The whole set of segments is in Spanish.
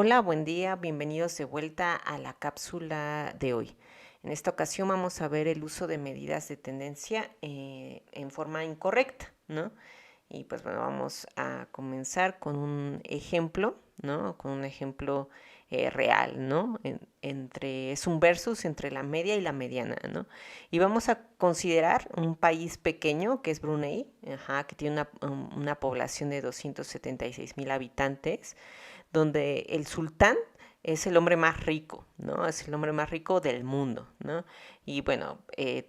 Hola, buen día, bienvenidos de vuelta a la cápsula de hoy. En esta ocasión vamos a ver el uso de medidas de tendencia en forma incorrecta, ¿no? Y pues bueno, vamos a comenzar con un ejemplo, ¿no? Con un ejemplo real, ¿no? Es un versus entre la media y la mediana, ¿no? Y vamos a considerar un país pequeño que es Brunei, que tiene una población de 276,000 habitantes, donde el sultán es el hombre más rico, ¿no? Es el hombre más rico del mundo, ¿no? Y bueno,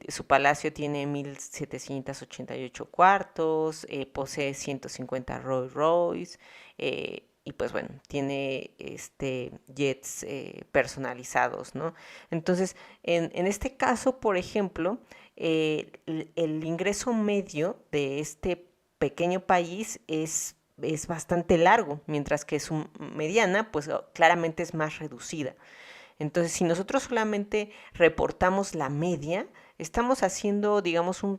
su palacio tiene 1,788 cuartos, posee 150 Rolls Royce, y pues bueno, tiene jets personalizados, ¿no? Entonces, en este caso, por ejemplo, el ingreso medio de este pequeño país es bastante largo, mientras que su mediana, pues claramente es más reducida. Entonces, si nosotros solamente reportamos la media, estamos haciendo, digamos, un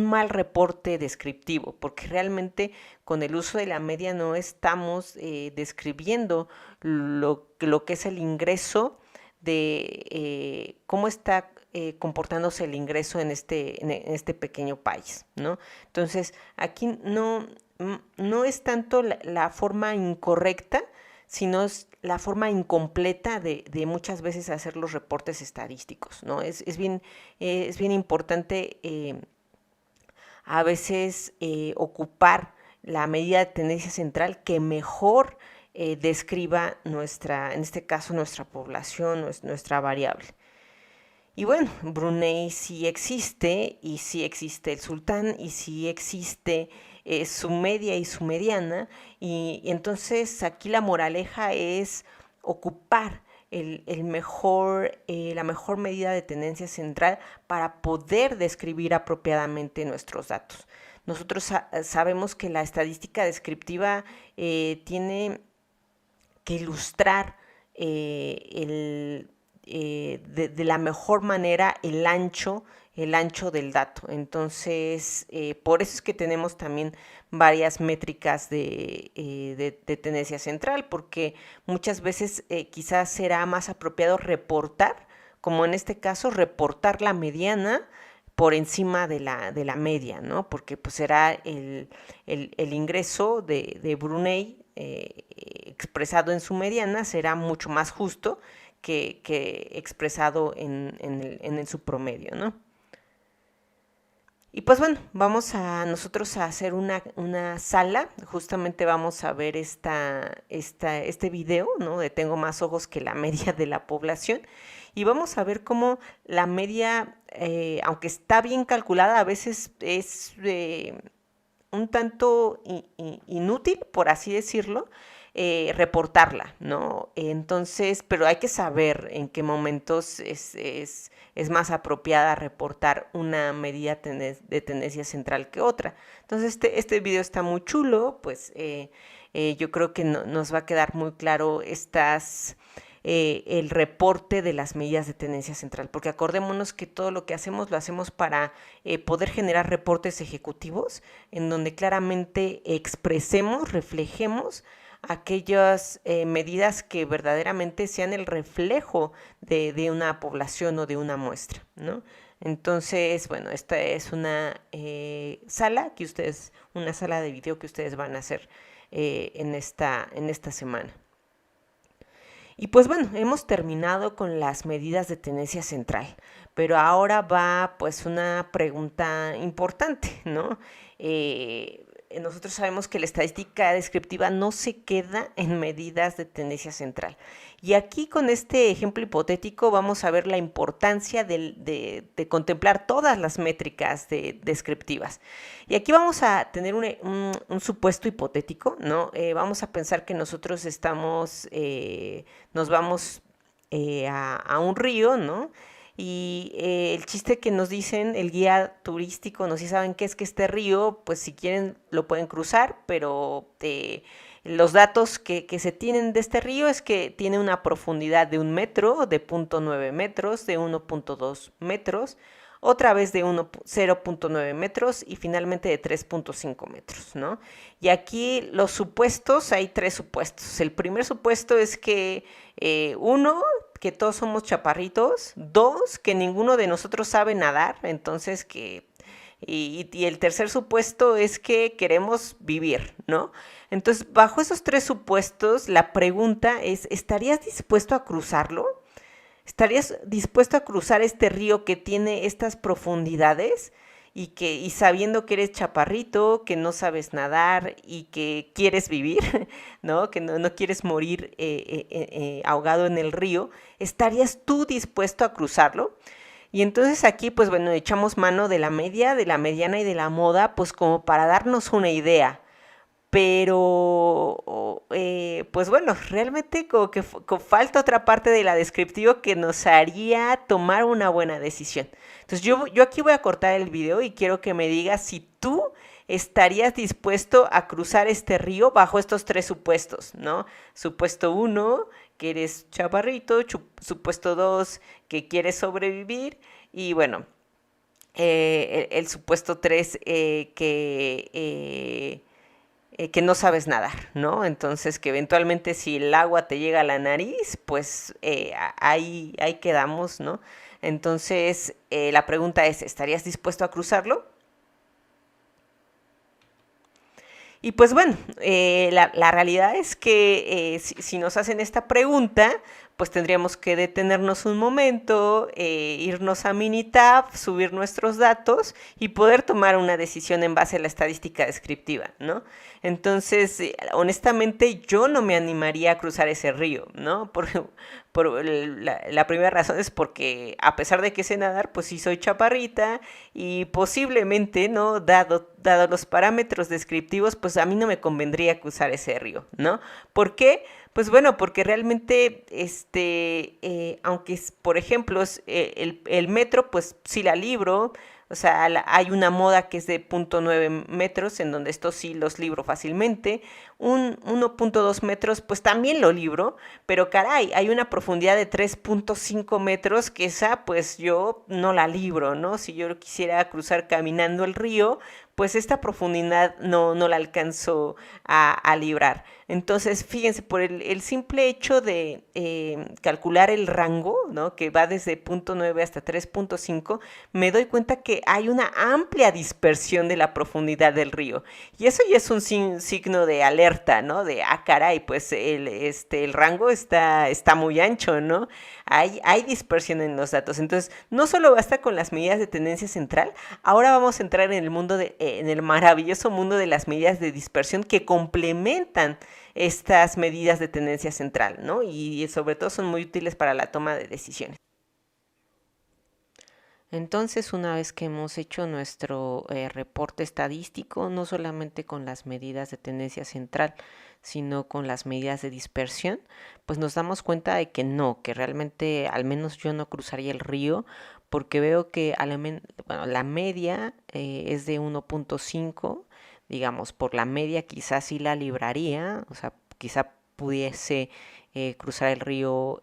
mal reporte descriptivo, porque realmente con el uso de la media no estamos describiendo lo que es el ingreso de cómo está comportándose el ingreso en este pequeño país, ¿no? Entonces, aquí no es tanto la forma incorrecta, sino es la forma incompleta de muchas veces hacer los reportes estadísticos, ¿no? Es bien importante a veces ocupar la medida de tendencia central que mejor describa en este caso, nuestra población, nuestra variable. Y bueno, Brunei sí existe, y sí existe el sultán, y sí existe su media y su mediana, y entonces aquí la moraleja es ocupar la mejor medida de tendencia central para poder describir apropiadamente nuestros datos. Nosotros sabemos que la estadística descriptiva tiene que ilustrar de la mejor manera el ancho del dato. Entonces, por eso es que tenemos también varias métricas de tendencia central, porque muchas veces quizás será más apropiado reportar, como en este caso, reportar la mediana por encima de la media, ¿no? Porque pues será el ingreso de Brunei expresado en su mediana será mucho más justo que expresado en su promedio, ¿no? Y pues bueno, vamos a nosotros a hacer una sala, justamente vamos a ver este video, ¿no? De tengo más ojos que la media de la población, y vamos a ver cómo la media, aunque está bien calculada, a veces es un tanto inútil, por así decirlo, reportarla, ¿no? Entonces, pero hay que saber en qué momentos es más apropiada reportar una medida de tendencia central que otra. Entonces, este video está muy chulo, pues yo creo que nos va a quedar muy claro el reporte de las medidas de tendencia central, porque acordémonos que todo lo que hacemos lo hacemos para poder generar reportes ejecutivos en donde claramente expresemos, reflejemos aquellas medidas que verdaderamente sean el reflejo de una población o de una muestra, ¿no? Entonces, bueno, esta es una sala de video que ustedes van a hacer en esta semana. Y pues bueno, hemos terminado con las medidas de tendencia central, pero ahora va pues una pregunta importante, ¿no? Nosotros sabemos que la estadística descriptiva no se queda en medidas de tendencia central. Y aquí con este ejemplo hipotético vamos a ver la importancia de contemplar todas las métricas descriptivas. Y aquí vamos a tener un supuesto hipotético, ¿no? Vamos a pensar que nosotros nos vamos a un río, ¿no? Y el chiste que nos dicen, el guía turístico nos dice, ¿saben qué es que este río? Pues si quieren lo pueden cruzar, pero los datos que se tienen de este río es que tiene una profundidad de 1 metro, de 0,9 metros, de 1,2 metros, otra vez de 0.9 metros y finalmente de 3.5 metros, ¿no? Y aquí los supuestos, hay 3 supuestos. El primer supuesto es que, uno, que todos somos chaparritos; dos, que ninguno de nosotros sabe nadar, entonces que... Y el tercer supuesto es que queremos vivir, ¿no? Entonces, bajo esos 3 supuestos, la pregunta es, ¿estarías dispuesto a cruzarlo? ¿Estarías dispuesto a cruzar este río que tiene estas profundidades y sabiendo que eres chaparrito, que no sabes nadar y que quieres vivir, ¿no? Que no quieres morir ahogado en el río? ¿Estarías tú dispuesto a cruzarlo? Y entonces aquí, pues bueno, echamos mano de la media, de la mediana y de la moda, pues como para darnos una idea. Pero, pues bueno, realmente como que falta otra parte de la descriptivo que nos haría tomar una buena decisión. Entonces yo aquí voy a cortar el video y quiero que me digas si tú estarías dispuesto a cruzar este río bajo estos 3 supuestos, ¿no? Supuesto 1, que eres chaparrito; supuesto 2, que quieres sobrevivir; y bueno, el supuesto 3, que no sabes nadar, ¿no? Entonces que eventualmente si el agua te llega a la nariz, pues ahí quedamos, ¿no? Entonces la pregunta es, ¿estarías dispuesto a cruzarlo? Y pues bueno, la realidad es que si nos hacen esta pregunta, pues tendríamos que detenernos un momento, irnos a Minitab, subir nuestros datos y poder tomar una decisión en base a la estadística descriptiva, ¿no? Entonces, honestamente, yo no me animaría a cruzar ese río, ¿no? La primera razón es porque, a pesar de que sé nadar, pues sí soy chaparrita y posiblemente, ¿no? Dado los parámetros descriptivos, pues a mí no me convendría cruzar ese río, ¿no? ¿Por qué? Pues bueno, porque realmente, aunque, por ejemplo, el metro, pues sí la libro. O sea, hay una moda que es de 0.9 metros, en donde estos sí los libro fácilmente. 1.2 metros, pues también lo libro, pero caray, hay una profundidad de 3.5 metros que esa, pues yo no la libro, ¿no? Si yo quisiera cruzar caminando el río, pues esta profundidad no la alcanzo a librar. Entonces, fíjense, por el simple hecho de calcular el rango, ¿no? Que va desde 0.9 hasta 3.5, me doy cuenta que hay una amplia dispersión de la profundidad del río. Y eso ya es un signo de alerta, ¿no? De, caray, pues el rango está muy ancho, ¿no? Hay dispersión en los datos. Entonces, no solo basta con las medidas de tendencia central, ahora vamos a entrar en en el maravilloso mundo de las medidas de dispersión que complementan estas medidas de tendencia central, ¿no? Y sobre todo son muy útiles para la toma de decisiones. Entonces, una vez que hemos hecho nuestro reporte estadístico, no solamente con las medidas de tendencia central, sino con las medidas de dispersión, pues nos damos cuenta de que no, que realmente al menos yo no cruzaría el río, porque veo que bueno, la media es de 1.5, digamos, por la media quizás sí la libraría, o sea, quizá pudiese cruzar el río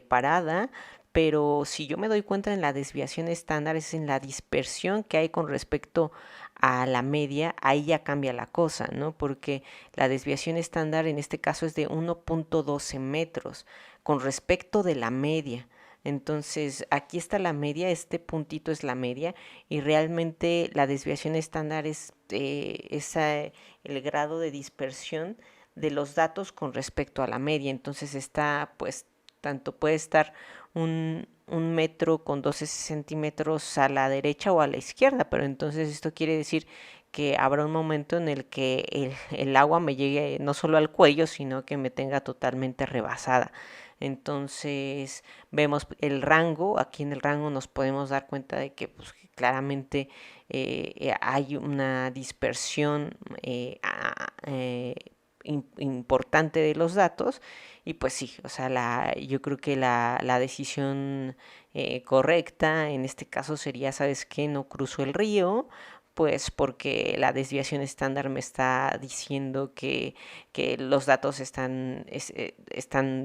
parada, pero si yo me doy cuenta en la desviación estándar, es en la dispersión que hay con respecto a la media, ahí ya cambia la cosa, ¿no? Porque la desviación estándar en este caso es de 1.12 metros con respecto de la media. Entonces, aquí está la media, este puntito es la media, y realmente la desviación estándar es el grado de dispersión de los datos con respecto a la media. Entonces está, pues, tanto puede estar un metro con 12 centímetros a la derecha o a la izquierda, pero entonces esto quiere decir que habrá un momento en el que el agua me llegue no solo al cuello, sino que me tenga totalmente rebasada. Entonces vemos el rango, aquí en el rango nos podemos dar cuenta de que pues, claramente hay una dispersión importante de los datos. Y pues sí, o sea, yo creo que la decisión correcta en este caso sería, ¿sabes qué? No cruzo el río, pues porque la desviación estándar me está diciendo que los datos están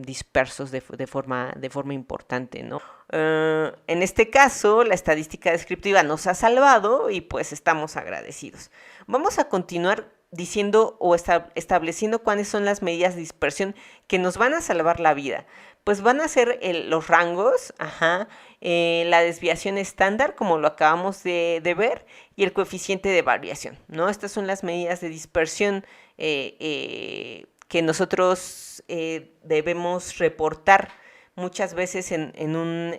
dispersos de forma importante, ¿no? En este caso, la estadística descriptiva nos ha salvado y pues estamos agradecidos. Vamos a continuar diciendo o estableciendo cuáles son las medidas de dispersión que nos van a salvar la vida. Pues van a ser los rangos, la desviación estándar, como lo acabamos de ver, y el coeficiente de variación, ¿no? Estas son las medidas de dispersión que nosotros debemos reportar muchas veces en un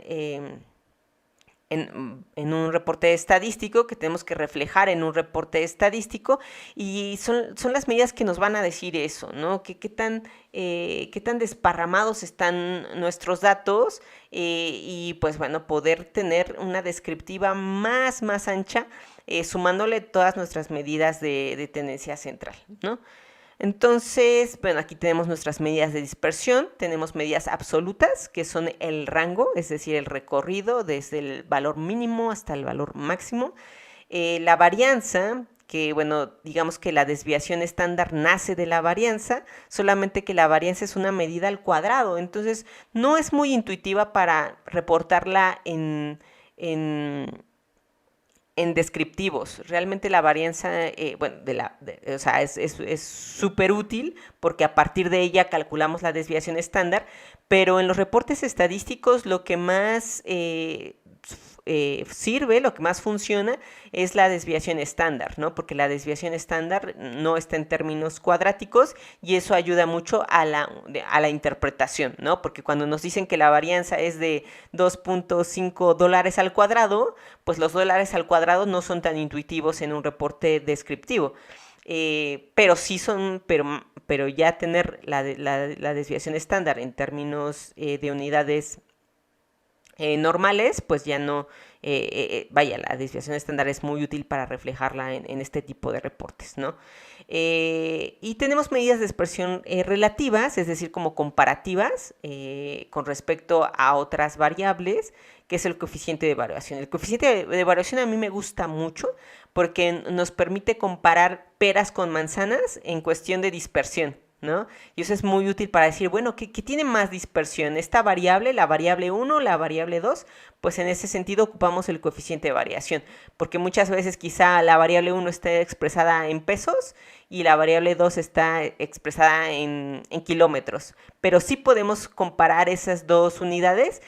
reporte estadístico, que tenemos que reflejar en un reporte estadístico, y son las medidas que nos van a decir eso, ¿no? Qué tan desparramados están nuestros datos, y pues bueno, poder tener una descriptiva más ancha, sumándole todas nuestras medidas de tendencia central, ¿no? Entonces, bueno, aquí tenemos nuestras medidas de dispersión, tenemos medidas absolutas, que son el rango, es decir, el recorrido desde el valor mínimo hasta el valor máximo. La varianza, que bueno, digamos que la desviación estándar nace de la varianza, solamente que la varianza es una medida al cuadrado, entonces no es muy intuitiva para reportarla en descriptivos. Realmente la varianza, bueno, o sea, es súper útil porque a partir de ella calculamos la desviación estándar, pero en los reportes estadísticos lo que más sirve, lo que más funciona es la desviación estándar, ¿no? Porque la desviación estándar no está en términos cuadráticos y eso ayuda mucho a la interpretación, ¿no? Porque cuando nos dicen que la varianza es de 2.5 dólares al cuadrado, pues los dólares al cuadrado no son tan intuitivos en un reporte descriptivo. Pero sí son, pero ya tener la desviación estándar en términos de unidades normales, pues ya no, vaya, la desviación estándar es muy útil para reflejarla en este tipo de reportes, ¿no? Y tenemos medidas de dispersión relativas, es decir, como comparativas con respecto a otras variables, que es el coeficiente de variación. El coeficiente de variación a mí me gusta mucho porque nos permite comparar peras con manzanas en cuestión de dispersión, ¿no? Y eso es muy útil para decir, bueno, ¿qué tiene más dispersión? ¿Esta variable, la variable 1, la variable 2? Pues en ese sentido ocupamos el coeficiente de variación, porque muchas veces quizá la variable 1 esté expresada en pesos y la variable 2 está expresada en kilómetros, pero sí podemos comparar esas dos unidades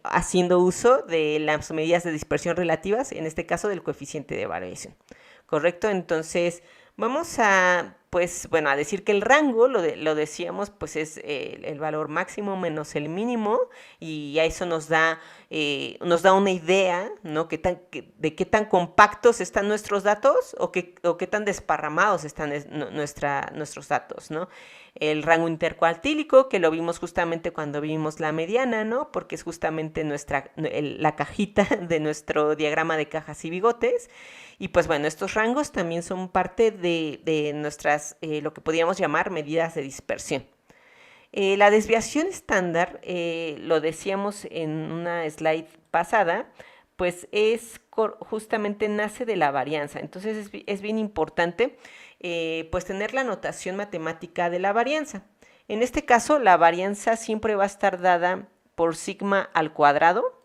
haciendo uso de las medidas de dispersión relativas, en este caso del coeficiente de variación, ¿correcto? Entonces, vamos a, pues, bueno, a decir que el rango, lo decíamos, pues es el valor máximo menos el mínimo, y a eso nos da una idea, ¿no? De qué tan compactos están nuestros datos o qué tan desparramados están nuestros datos, ¿no? El rango intercuartílico, que lo vimos justamente cuando vimos la mediana, ¿no? Porque es justamente la cajita de nuestro diagrama de cajas y bigotes. Y pues bueno, estos rangos también son parte de nuestras, lo que podríamos llamar medidas de dispersión. La desviación estándar, lo decíamos en una slide pasada, pues justamente nace de la varianza. Entonces es bien importante pues tener la notación matemática de la varianza. En este caso, la varianza siempre va a estar dada por sigma al cuadrado,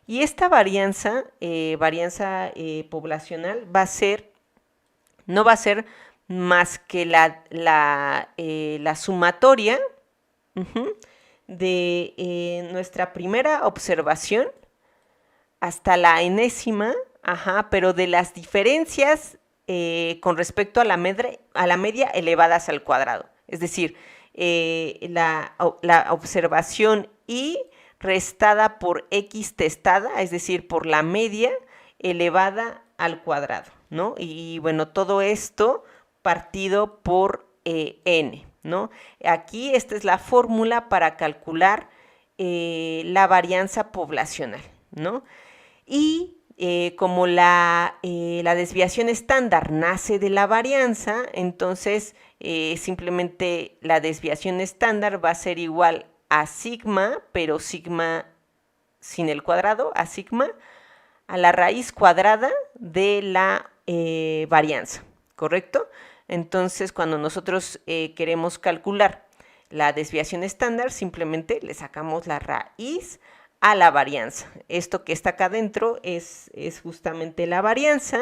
y esta varianza poblacional no va a ser más que la sumatoria de nuestra primera observación hasta la enésima, pero de las diferencias con respecto a la media elevadas al cuadrado. Es decir, la observación y restada por x testada, es decir, por la media elevada al cuadrado, ¿no? Y bueno, todo esto partido por n, ¿no? Aquí esta es la fórmula para calcular la varianza poblacional, ¿no? Y como la desviación estándar nace de la varianza, entonces simplemente la desviación estándar va a ser igual a sigma, pero sigma sin el cuadrado, a sigma, a la raíz cuadrada de la varianza, ¿correcto? Entonces, cuando nosotros queremos calcular la desviación estándar, simplemente le sacamos la raíz a la varianza. Esto que está acá adentro es justamente la varianza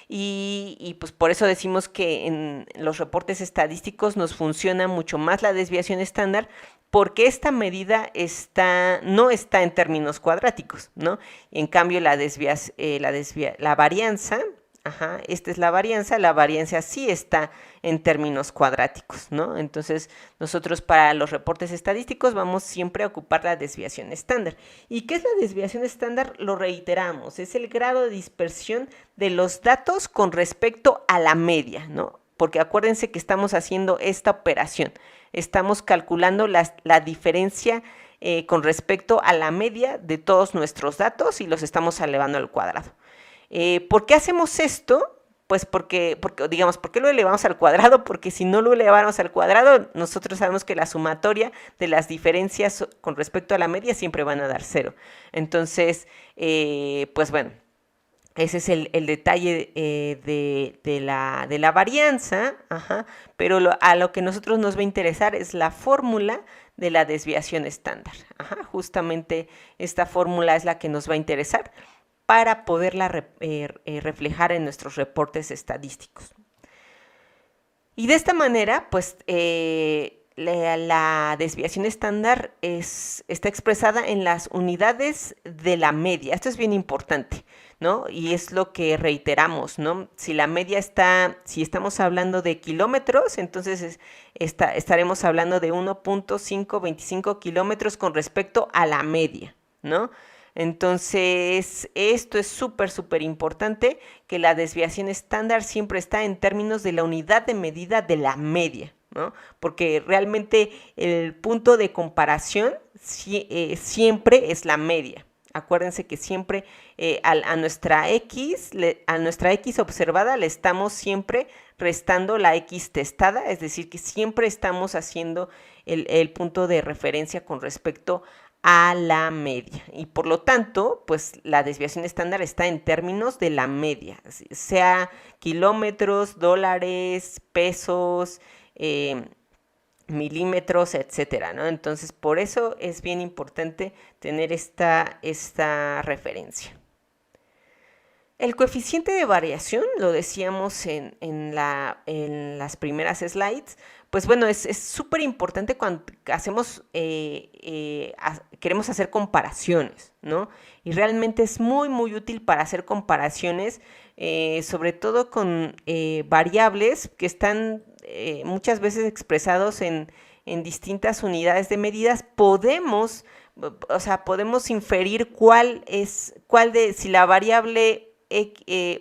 y pues por eso decimos que en los reportes estadísticos nos funciona mucho más la desviación estándar, porque esta medida no está en términos cuadráticos, ¿no? En cambio la varianza, esta es la varianza sí está en términos cuadráticos, ¿no? Entonces, nosotros para los reportes estadísticos vamos siempre a ocupar la desviación estándar. ¿Y qué es la desviación estándar? Lo reiteramos, es el grado de dispersión de los datos con respecto a la media, ¿no? Porque acuérdense que estamos haciendo esta operación, estamos calculando la diferencia con respecto a la media de todos nuestros datos y los estamos elevando al cuadrado. ¿Por qué hacemos esto? Pues porque, digamos, ¿por qué lo elevamos al cuadrado? Porque si no lo elevamos al cuadrado, nosotros sabemos que la sumatoria de las diferencias con respecto a la media siempre van a dar 0. Entonces, pues bueno, ese es el detalle de la varianza, pero a lo que a nosotros nos va a interesar es la fórmula de la desviación estándar. Justamente esta fórmula es la que nos va a interesar para poderla reflejar en nuestros reportes estadísticos. Y de esta manera, pues, la desviación estándar está expresada en las unidades de la media. Esto es bien importante, ¿no? Y es lo que reiteramos, ¿no? Si la media si estamos hablando de kilómetros, entonces estaremos hablando de 1.525 kilómetros con respecto a la media, ¿no? Entonces, esto es súper importante, que la desviación estándar siempre está en términos de la unidad de medida de la media, ¿no? Porque realmente el punto de comparación siempre es la media. Acuérdense que siempre a nuestra X observada le estamos siempre restando la X testada, es decir, que siempre estamos haciendo el punto de referencia con respecto a la media, y por lo tanto, pues la desviación estándar está en términos de la media, sea kilómetros, dólares, pesos, milímetros, etcétera, ¿no? Entonces, por eso es bien importante tener esta referencia. El coeficiente de variación, lo decíamos en las primeras slides, pues bueno, es súper importante cuando queremos hacer comparaciones, ¿no? Y realmente es muy útil para hacer comparaciones, sobre todo con variables que están muchas veces expresados en distintas unidades de medidas. Podemos inferir si la variable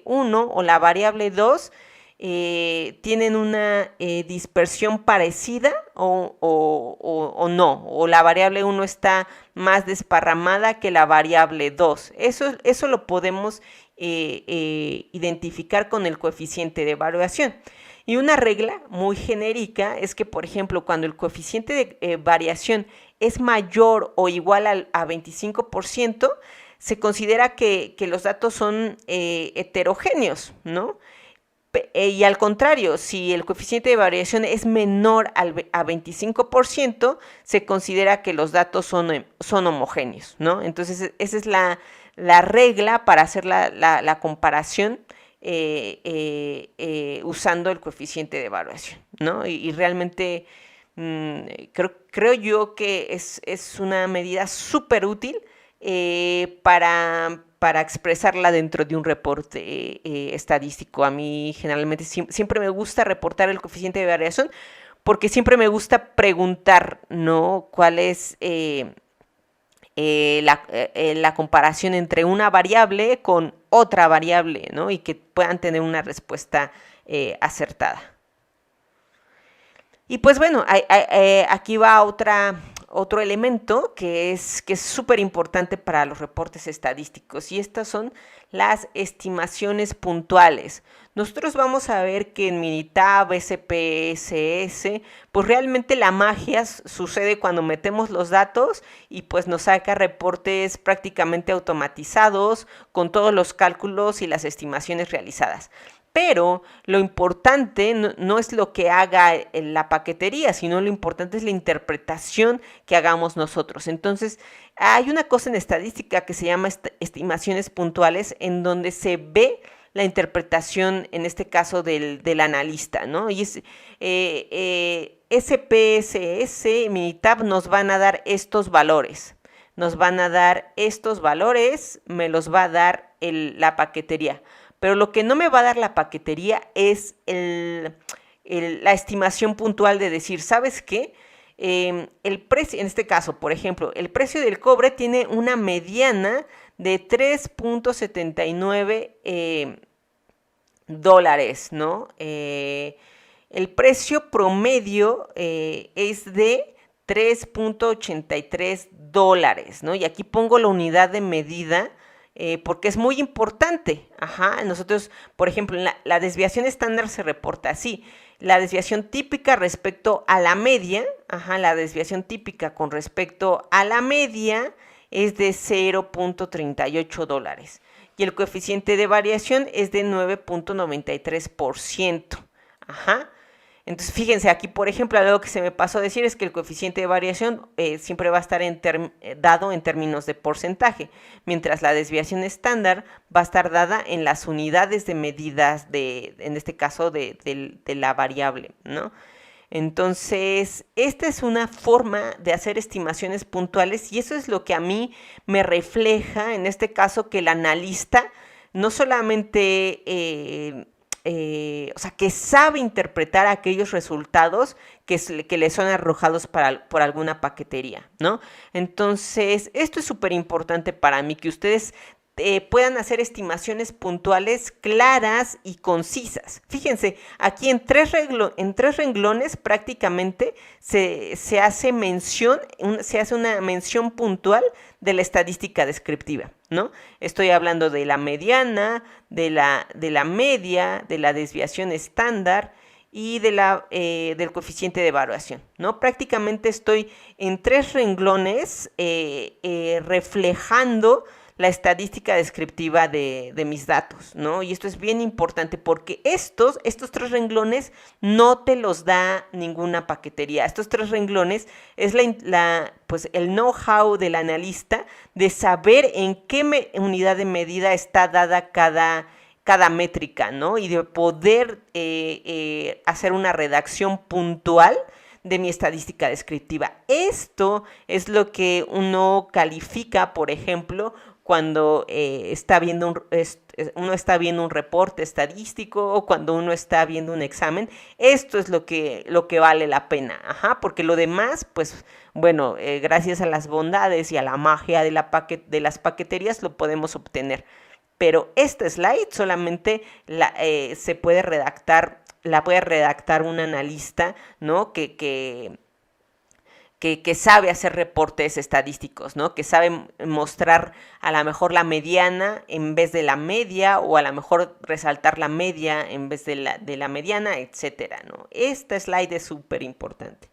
1 o la variable 2 tienen una dispersión parecida o no, o la variable 1 está más desparramada que la variable 2. Eso lo podemos identificar con el coeficiente de variación. Y una regla muy genérica es que, por ejemplo, cuando el coeficiente de variación es mayor o igual a 25%, se considera que los datos son heterogéneos, ¿no? Y al contrario, si el coeficiente de variación es menor a 25%, se considera que los datos son homogéneos, ¿no? Entonces, esa es la regla para hacer la comparación usando el coeficiente de variación, ¿no? Y realmente creo yo que es una medida súper útil para expresarla dentro de un reporte estadístico. A mí generalmente siempre me gusta reportar el coeficiente de variación, porque siempre me gusta preguntar, ¿no?, cuál es la comparación entre una variable con otra variable, ¿no?, y que puedan tener una respuesta acertada. Y pues bueno, aquí va otro elemento que es súper importante para los reportes estadísticos, y estas son las estimaciones puntuales. Nosotros vamos a ver que en Minitab, SPSS, pues realmente la magia sucede cuando metemos los datos y pues nos saca reportes prácticamente automatizados con todos los cálculos y las estimaciones realizadas. pero lo importante no es lo que haga la paquetería, sino lo importante es la interpretación que hagamos nosotros. Entonces, hay una cosa en estadística que se llama estimaciones puntuales, en donde se ve la interpretación, en este caso, del analista, ¿no? Y SPSS, Minitab, nos van a dar estos valores. Nos van a dar estos valores, me los va a dar la paquetería. Pero lo que no me va a dar la paquetería es la estimación puntual de decir, ¿sabes qué? El precio, en este caso, por ejemplo, el precio del cobre tiene una mediana de 3.79 dólares, ¿no? El precio promedio es de 3.83 dólares, ¿no? Y aquí pongo la unidad de medida porque es muy importante. Ajá, nosotros, por ejemplo, la desviación estándar se reporta así. La desviación típica respecto a la media, la desviación típica con respecto a la media es de 0.38 dólares. Y el coeficiente de variación es de 9.93%. Ajá. Entonces, fíjense, aquí, por ejemplo, algo que se me pasó a decir es que el coeficiente de variación siempre va a estar dado en términos de porcentaje, mientras la desviación estándar va a estar dada en las unidades de medidas, en este caso, de la variable, ¿no? Entonces, esta es una forma de hacer estimaciones puntuales y eso es lo que a mí me refleja, en este caso, que el analista no solamente o sea, que sabe interpretar aquellos resultados que le son arrojados por alguna paquetería, ¿no? Entonces, esto es súper importante para mí, que ustedes puedan hacer estimaciones puntuales claras y concisas. Fíjense, aquí en tres renglones prácticamente se hace una mención puntual de la estadística descriptiva, ¿no? Estoy hablando de la mediana, de la media, de la desviación estándar y del coeficiente de evaluación, ¿no? Prácticamente estoy en tres renglones reflejando la estadística descriptiva de mis datos, ¿no? Y esto es bien importante porque estos tres renglones no te los da ninguna paquetería. Estos tres renglones es pues el know-how del analista de saber en qué unidad de medida está dada cada métrica, ¿no? Y de poder hacer una redacción puntual de mi estadística descriptiva. Esto es lo que uno califica, por ejemplo, cuando uno está viendo un reporte estadístico o cuando uno está viendo un examen. Esto es lo que vale la pena, porque lo demás, pues, bueno, gracias a las bondades y a la magia de las paqueterías lo podemos obtener. Pero este slide solamente se puede redactar, la puede redactar un analista, ¿no? Que sabe hacer reportes estadísticos, ¿no? Que sabe mostrar a lo mejor la mediana en vez de la media, o a lo mejor resaltar la media en vez de la mediana, etcétera, ¿no? Esta slide es súper importante.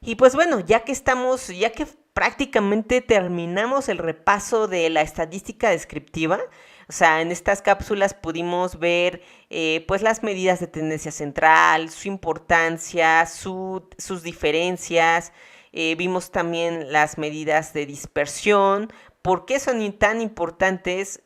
Y pues bueno, ya que prácticamente terminamos el repaso de la estadística descriptiva, o sea, en estas cápsulas pudimos ver pues las medidas de tendencia central, su importancia, sus diferencias, vimos también las medidas de dispersión, por qué son tan importantes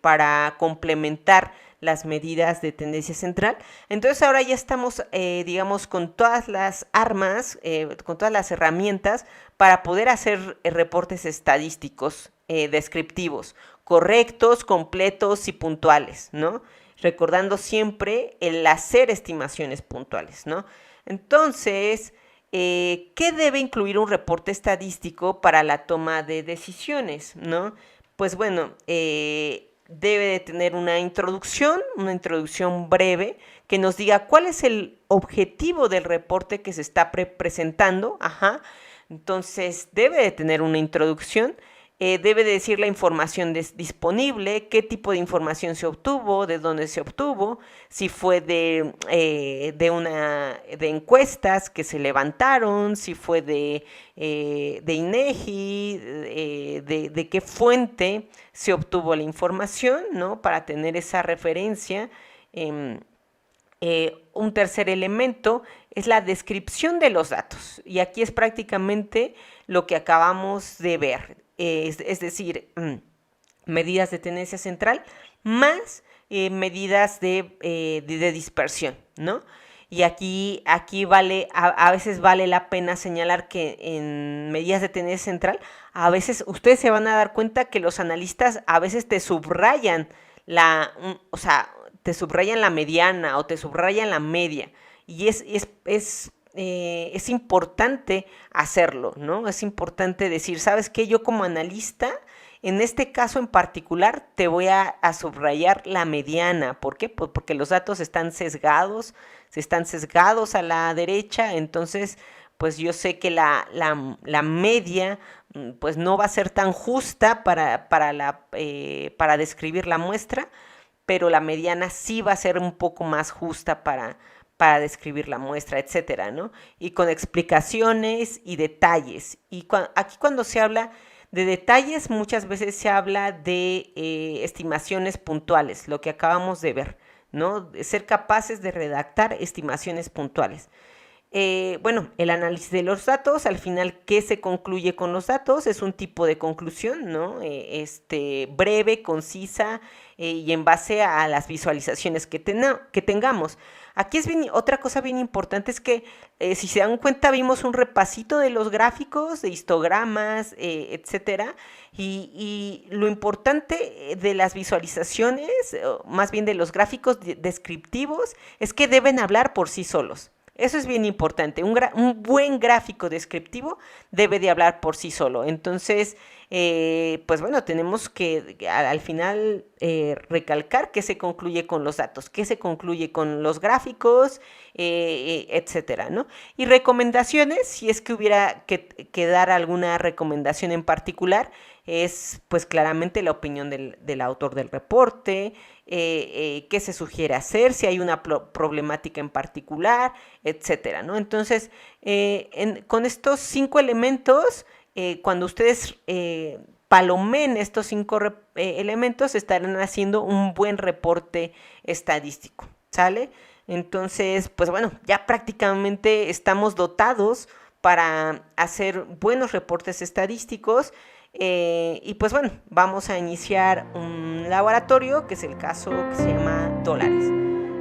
para complementar las medidas de tendencia central. Entonces ahora ya estamos, digamos, con todas las armas, con todas las herramientas para poder hacer reportes estadísticos descriptivos, correctos, completos y puntuales, ¿no? Recordando siempre el hacer estimaciones puntuales, ¿no? Entonces, ¿qué debe incluir un reporte estadístico para la toma de decisiones, ¿no? Pues bueno, debe de tener una introducción breve que nos diga cuál es el objetivo del reporte que se está presentando. Entonces debe de tener una introducción debe de decir la información disponible, qué tipo de información se obtuvo, de dónde se obtuvo, si fue de encuestas que se levantaron, si fue de INEGI, de qué fuente se obtuvo la información, ¿no? Para tener esa referencia. Un tercer elemento es la descripción de los datos, y aquí es prácticamente lo que acabamos de ver, es decir, medidas de tendencia central más medidas de dispersión, ¿no? Y aquí vale, a veces vale la pena señalar que en medidas de tendencia central, a veces ustedes se van a dar cuenta que los analistas a veces te subrayan te subrayan la mediana o te subrayan la media, y es importante hacerlo, ¿no? Es importante decir, ¿sabes qué? Yo como analista, en este caso en particular, te voy a subrayar la mediana. ¿Por qué? Pues porque los datos están sesgados a la derecha, entonces pues yo sé que la media pues no va a ser tan justa para describir la muestra, pero la mediana sí va a ser un poco más justa para describir la muestra, etcétera, ¿no? Y con explicaciones y detalles. Y aquí cuando se habla de detalles, muchas veces se habla de estimaciones puntuales, lo que acabamos de ver, ¿no? De ser capaces de redactar estimaciones puntuales. Bueno, el análisis de los datos, al final, ¿qué se concluye con los datos? Es un tipo de conclusión, ¿no? Breve, concisa y en base a las visualizaciones que tengamos. Aquí otra cosa bien importante es que, si se dan cuenta, vimos un repasito de los gráficos, de histogramas, etcétera, y lo importante de las visualizaciones, más bien de los gráficos descriptivos, es que deben hablar por sí solos. Eso es bien importante. Un buen gráfico descriptivo debe de hablar por sí solo. Entonces, pues bueno, tenemos que al final recalcar qué se concluye con los datos, qué se concluye con los gráficos, etcétera, ¿no? Y recomendaciones, si es que hubiera que dar alguna recomendación en particular, es pues claramente la opinión del autor del reporte, qué se sugiere hacer, si hay una problemática en particular, etcétera, ¿no? Entonces, con estos 5 elementos, cuando ustedes palomen estos 5 elementos, estarán haciendo un buen reporte estadístico, ¿sale? Entonces, pues bueno, ya prácticamente estamos dotados para hacer buenos reportes estadísticos. Y pues bueno, vamos a iniciar un laboratorio, que es el caso que se llama dólares.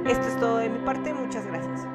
Esto es todo de mi parte, muchas gracias.